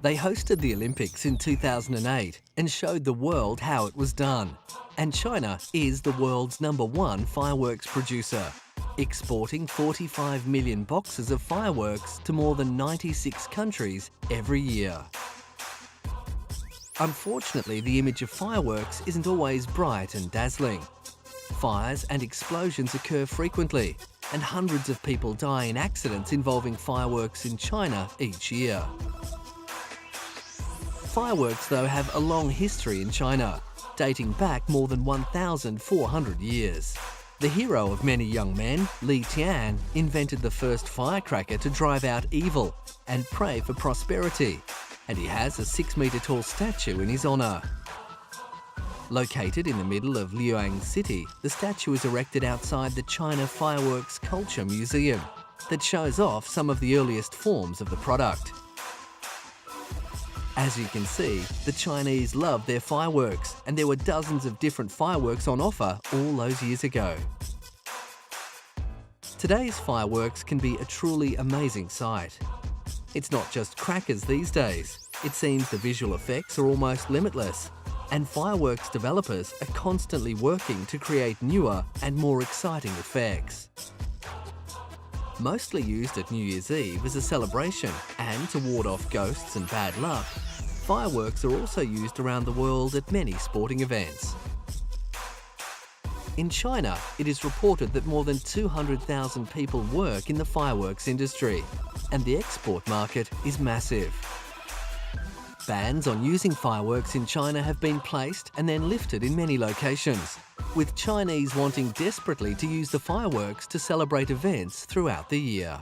They hosted the Olympics in 2008 and showed the world how it was done. And China is the world's #1 fireworks producer, exporting 45 million boxes of fireworks to more than 96 countries every year. Unfortunately, the image of fireworks isn't always bright and dazzling. Fires and explosions occur frequently, and hundreds of people die in accidents involving fireworks in China each year. Fireworks, though, have a long history in China, dating back more than 1,400 years. The hero of many young men, Li Tian, invented the first firecracker to drive out evil and pray for prosperity, and he has a 6-metre-tall statue in his honour. Located in the middle of Luoyang City, the statue is erected outside the China Fireworks Culture Museum that shows off some of the earliest forms of the product. As you can see, the Chinese love their fireworks, and there were dozens of different fireworks on offer all those years ago. Today's fireworks can be a truly amazing sight. It's not just crackers these days. It seems the visual effects are almost limitless, and fireworks developers are constantly working to create newer and more exciting effects. Mostly used at New Year's Eve as a celebration and to ward off ghosts and bad luck, fireworks are also used around the world at many sporting events. In China, it is reported that more than 200,000 people work in the fireworks industry, and the export market is massive. Bans on using fireworks in China have been placed and then lifted in many locations, with Chinese wanting desperately to use the fireworks to celebrate events throughout the year.